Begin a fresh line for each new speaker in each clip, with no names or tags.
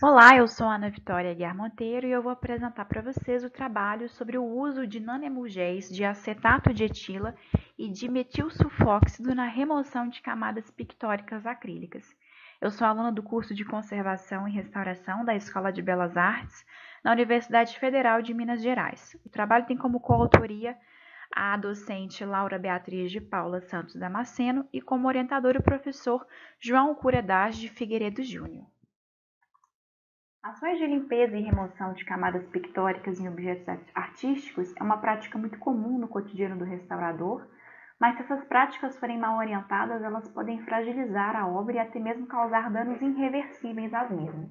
Olá, eu sou Ana Vitória Aguiar Monteiro e eu vou apresentar para vocês o trabalho sobre o uso de nanemulgéis de acetato de etila e de metilsulfóxido na remoção de camadas pictóricas acrílicas. Eu sou aluna do curso de Conservação e Restauração da Escola de Belas Artes, na Universidade Federal de Minas Gerais. O trabalho tem como coautoria a docente Laura Beatriz de Paula Santos Damasceno e como orientador o professor João Curedas de Figueiredo Júnior. Ações de limpeza e remoção de camadas pictóricas em objetos artísticos é uma prática muito comum no cotidiano do restaurador, mas se essas práticas forem mal orientadas, elas podem fragilizar a obra e até mesmo causar danos irreversíveis às mesmas.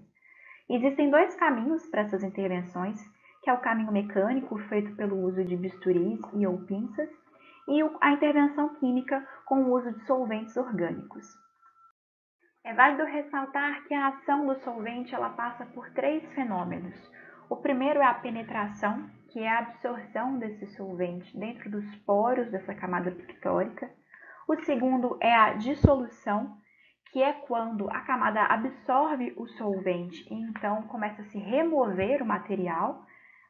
Existem dois caminhos para essas intervenções, que é o caminho mecânico, feito pelo uso de bisturis e ou pinças, e a intervenção química com o uso de solventes orgânicos. É válido ressaltar que a ação do solvente ela passa por três fenômenos. O primeiro é a penetração, que é a absorção desse solvente dentro dos poros dessa camada pictórica. O segundo é a dissolução, que é quando a camada absorve o solvente e então começa a se remover o material.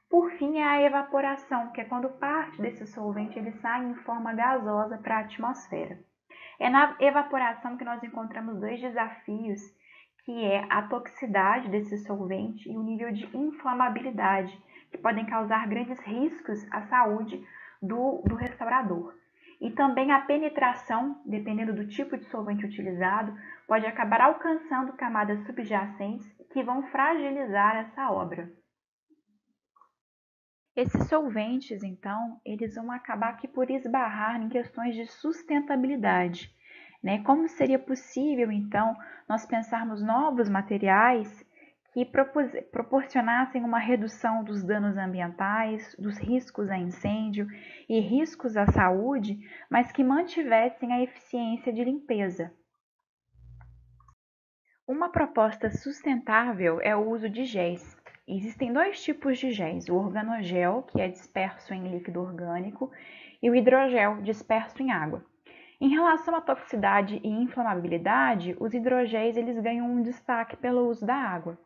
Por fim, é a evaporação, que é quando parte desse solvente ele sai em forma gasosa para a atmosfera. É na evaporação que nós encontramos dois desafios, que é a toxicidade desse solvente e o nível de inflamabilidade, que podem causar grandes riscos à saúde do restaurador. E também a penetração, dependendo do tipo de solvente utilizado, pode acabar alcançando camadas subjacentes que vão fragilizar essa obra. Esses solventes, então, eles vão acabar aqui por esbarrar em questões de sustentabilidade. Né? Como seria possível, então, nós pensarmos novos materiais que proporcionassem uma redução dos danos ambientais, dos riscos a incêndio e riscos à saúde, mas que mantivessem a eficiência de limpeza? Uma proposta sustentável é o uso de géis. Existem dois tipos de géis, o organogel, que é disperso em líquido orgânico, e o hidrogel, disperso em água. Em relação à toxicidade e inflamabilidade, os hidrogéis eles ganham um destaque pelo uso da água.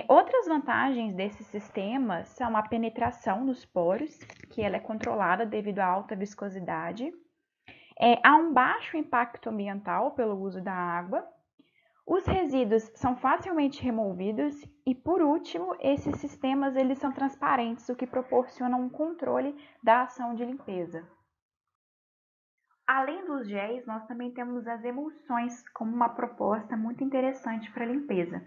Outras vantagens desse sistema são a penetração nos poros, que ela é controlada devido à alta viscosidade. Há um baixo impacto ambiental pelo uso da água. Os resíduos são facilmente removidos e, por último, esses sistemas eles são transparentes, o que proporciona um controle da ação de limpeza. Além dos géis, nós também temos as emulsões como uma proposta muito interessante para a limpeza.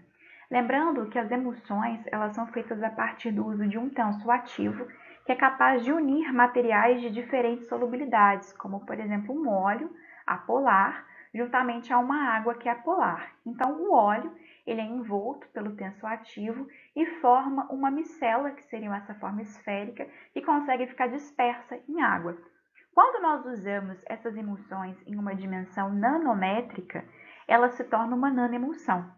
Lembrando que as emulsões elas são feitas a partir do uso de um tensoativo que é capaz de unir materiais de diferentes solubilidades, como por exemplo um óleo apolar, juntamente a uma água que é apolar. Então o óleo ele é envolto pelo tensoativo e forma uma micela, que seria essa forma esférica, que consegue ficar dispersa em água. Quando nós usamos essas emulsões em uma dimensão nanométrica, elas se tornam uma nanoemulsão.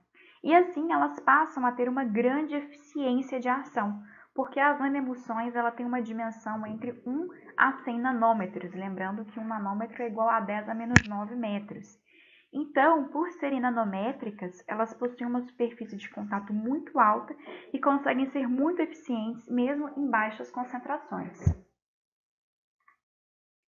E assim elas passam a ter uma grande eficiência de ação, porque as nanoemulsões ela tem uma dimensão entre 1 a 100 nanômetros, lembrando que 1 nanômetro é igual a 10 a menos 9 metros. Então, por serem nanométricas, elas possuem uma superfície de contato muito alta e conseguem ser muito eficientes mesmo em baixas concentrações.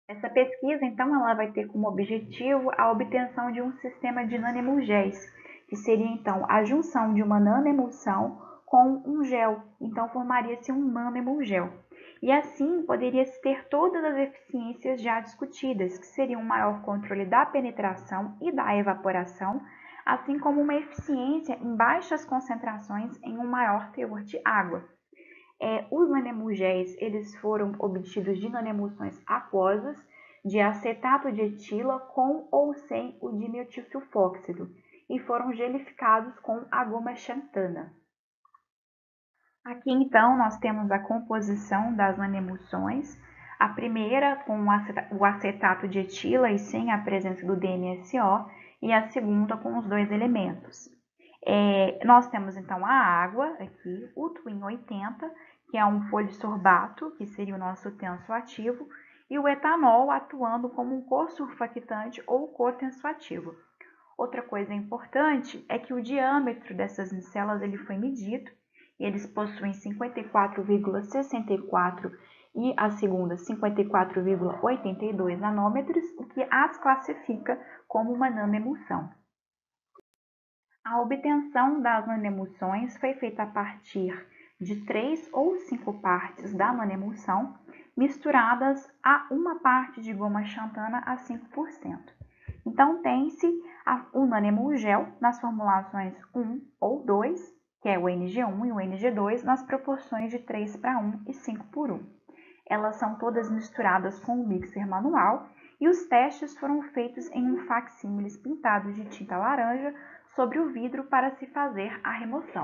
Essa pesquisa, então, ela vai ter como objetivo a obtenção de um sistema de nanemulgéis, que seria, então, a junção de uma nanoemulsão com um gel. Então, formaria-se um nanoemulgel. E assim, poderia-se ter todas as eficiências já discutidas, que seriam um maior controle da penetração e da evaporação, assim como uma eficiência em baixas concentrações em um maior teor de água. Os nanemulgéis eles foram obtidos de nanemulsões aquosas de acetato de etila com ou sem o dimetilsulfóxido e foram gelificados com a goma xantana. Aqui então nós temos a composição das nanemulsões. A primeira com o acetato de etila e sem a presença do DMSO e a segunda com os dois elementos. Nós temos então a água aqui, o Twin 80, que é um polissorbato, que seria o nosso tensoativo, e o etanol atuando como um co-surfactante ou co-tensoativo. Outra coisa importante é que o diâmetro dessas micelas ele foi medido e eles possuem 54,64 e a segunda 54,82 nanômetros, o que as classifica como uma nanoemulsão. A obtenção das nanoemulsões foi feita a partir de 3 ou 5 partes da nanoemulsão misturadas a uma parte de goma xantana a 5%. Então, tem-se o nanemulgel nas formulações 1 ou 2, que é o NG1 e o NG2, nas proporções de 3:1 e 5:1. Elas são todas misturadas com o mixer manual e os testes foram feitos em um facsímile pintado de tinta laranja sobre o vidro para se fazer a remoção.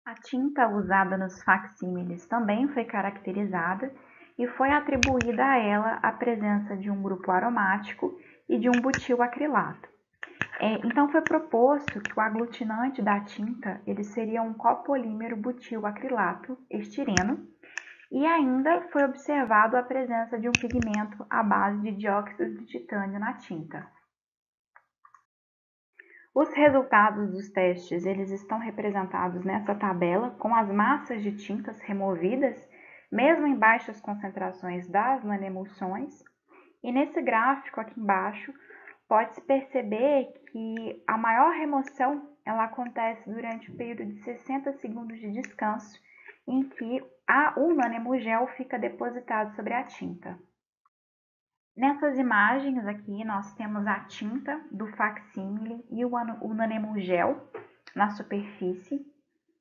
A tinta usada nos facsímiles também foi caracterizada e foi atribuída a ela a presença de um grupo aromático e de um butilacrilato. Então foi proposto que o aglutinante da tinta ele seria um copolímero butilacrilato estireno e ainda foi observado a presença de um pigmento à base de dióxido de titânio na tinta. Os resultados dos testes eles estão representados nessa tabela com as massas de tintas removidas, mesmo em baixas concentrações das nanoemulsões. E nesse gráfico aqui embaixo, pode-se perceber que a maior remoção ela acontece durante o período de 60 segundos de descanso, em que o nanemulgel fica depositado sobre a tinta. Nessas imagens aqui, nós temos a tinta do facsímile e o nanemulgel na superfície.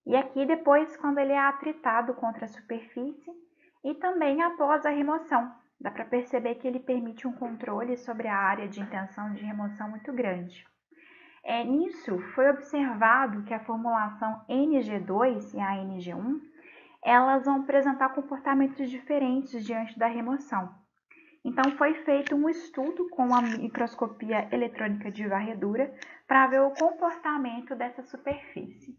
E aqui depois, quando ele é atritado contra a superfície e também após a remoção. Dá para perceber que ele permite um controle sobre a área de intenção de remoção muito grande. Nisso, foi observado que a formulação NG2 e a NG1, elas vão apresentar comportamentos diferentes diante da remoção. Então, foi feito um estudo com a microscopia eletrônica de varredura para ver o comportamento dessa superfície.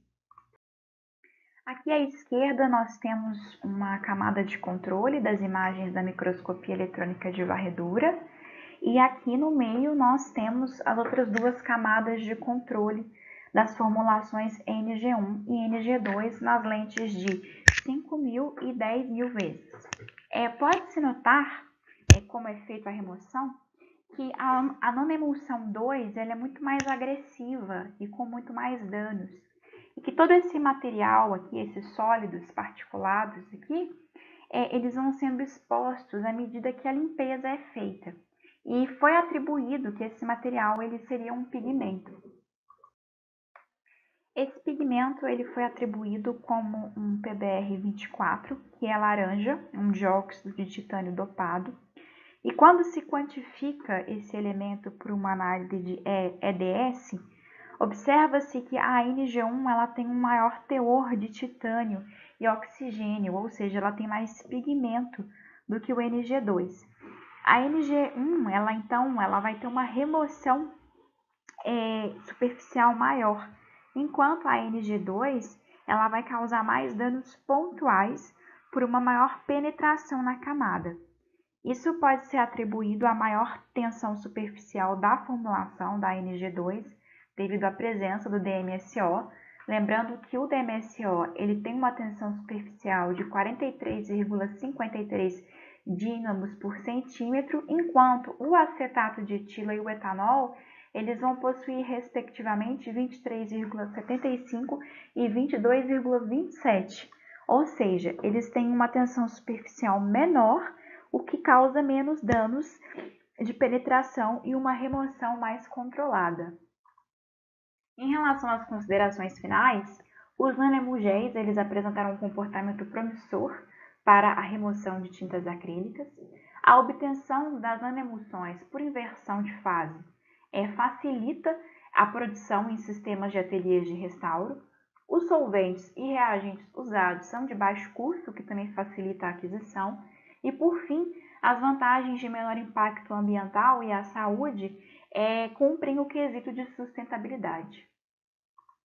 Aqui à esquerda nós temos uma camada de controle das imagens da microscopia eletrônica de varredura e aqui no meio nós temos as outras duas camadas de controle das formulações NG1 e NG2 nas lentes de 5.000 e 10.000 vezes. Pode-se notar, como é feita a remoção, que a nanoemulsão 2 ela é muito mais agressiva e com muito mais danos. E que todo esse material aqui, esses sólidos particulados aqui, eles vão sendo expostos à medida que a limpeza é feita. E foi atribuído que esse material ele seria um pigmento. Esse pigmento ele foi atribuído como um PBr24, que é laranja, um dióxido de titânio dopado. E quando se quantifica esse elemento por uma análise de EDS, observa-se que a NG1 ela tem um maior teor de titânio e oxigênio, ou seja, ela tem mais pigmento do que o NG2. A NG1 ela vai ter uma remoção superficial maior, enquanto a NG2 ela vai causar mais danos pontuais por uma maior penetração na camada. Isso pode ser atribuído à maior tensão superficial da formulação da NG2, devido à presença do DMSO, lembrando que o DMSO ele tem uma tensão superficial de 43,53 dínamos por centímetro, enquanto o acetato de etilo e o etanol eles vão possuir respectivamente 23,75 e 22,27, ou seja, eles têm uma tensão superficial menor, o que causa menos danos de penetração e uma remoção mais controlada. Em relação às considerações finais, os nanemulgéis eles apresentaram um comportamento promissor para a remoção de tintas acrílicas. A obtenção das nanemulsões por inversão de fase facilita a produção em sistemas de ateliês de restauro. Os solventes e reagentes usados são de baixo custo, o que também facilita a aquisição. E, por fim, as vantagens de menor impacto ambiental e à saúde cumprem o quesito de sustentabilidade.